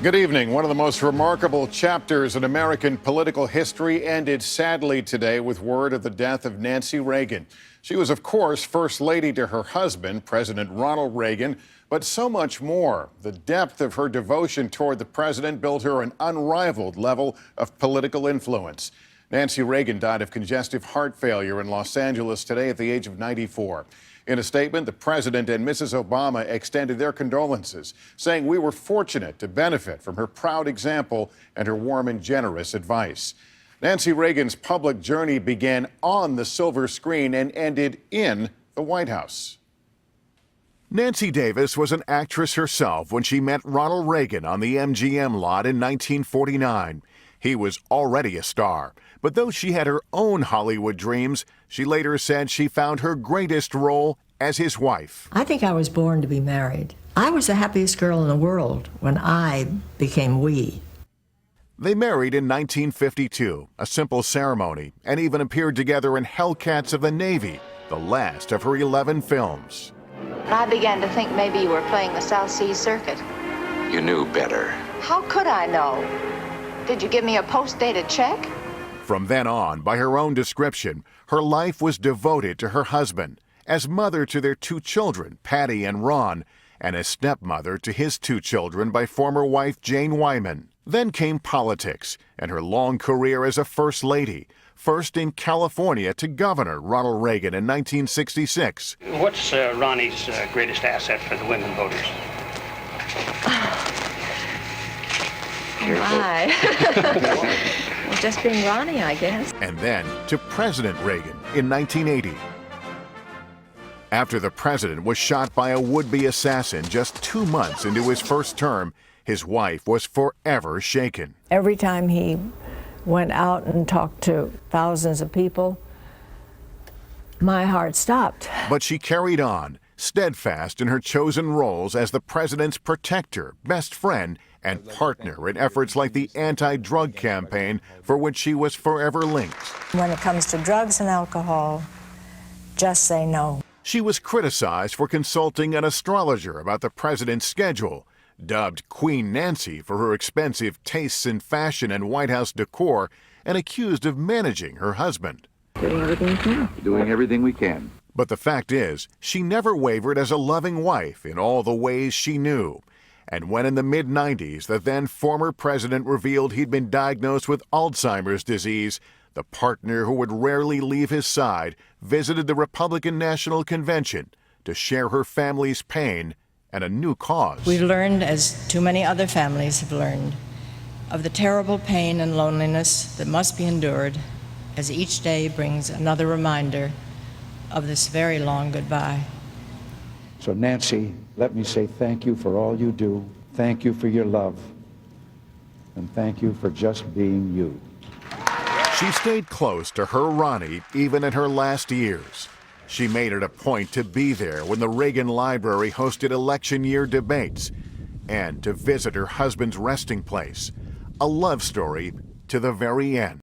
Good evening. One of the most remarkable chapters in American political history ended sadly today with word of the death of Nancy Reagan. She was, of course, First Lady to her husband, President Ronald Reagan, but so much more. The depth of her devotion toward the president built her an unrivaled level of political influence. Nancy Reagan died of congestive heart failure in Los Angeles today at the age of 94. In a statement, the president and Mrs. Obama extended their condolences, saying we were fortunate to benefit from her proud example and her warm and generous advice. Nancy Reagan's public journey began on the silver screen and ended in the White House. Nancy Davis was an actress herself when she met Ronald Reagan on the MGM lot in 1949. He was already a star, but though she had her own Hollywood dreams, she later said she found her greatest role as his wife. I think I was born to be married. I was the happiest girl in the world when I became we. They married in 1952, a simple ceremony, and even appeared together in Hellcats of the Navy, the last of her 11 films. I began to think maybe you were playing the South Sea Circuit. You knew better. How could I know? Did you give me a post-dated check? From then on, by her own description, her life was devoted to her husband, as mother to their 2 children, Patty and Ron, and as stepmother to his 2 children by former wife Jane Wyman. Then came politics and her long career as a First Lady, first in California to Governor Ronald Reagan in 1966. What's Ronnie's greatest asset for the women voters? My. Well, just being Ronnie, I guess. And then to President Reagan in 1980. After the president was shot by a would-be assassin just 2 months into his first term, his wife was forever shaken. Every time he went out and talked to thousands of people, my heart stopped. But she carried on, steadfast in her chosen roles as the president's protector, best friend, and partner in efforts like the anti-drug campaign for which she was forever linked. When it comes to drugs and alcohol, just say no. She was criticized for consulting an astrologer about the president's schedule, dubbed Queen Nancy for her expensive tastes in fashion and White House decor, and accused of managing her husband. Doing everything we can. Doing everything we can. But the fact is, she never wavered as a loving wife in all the ways she knew. And when in the mid-90s, the then former president revealed he'd been diagnosed with Alzheimer's disease, the partner who would rarely leave his side visited the Republican National Convention to share her family's pain and a new cause. We learned, as too many other families have learned, of the terrible pain and loneliness that must be endured as each day brings another reminder of this very long goodbye. So Nancy, let me say thank you for all you do. Thank you for your love. And thank you for just being you. She stayed close to her Ronnie even in her last years. She made it a point to be there when the Reagan Library hosted election year debates and to visit her husband's resting place, a love story to the very end.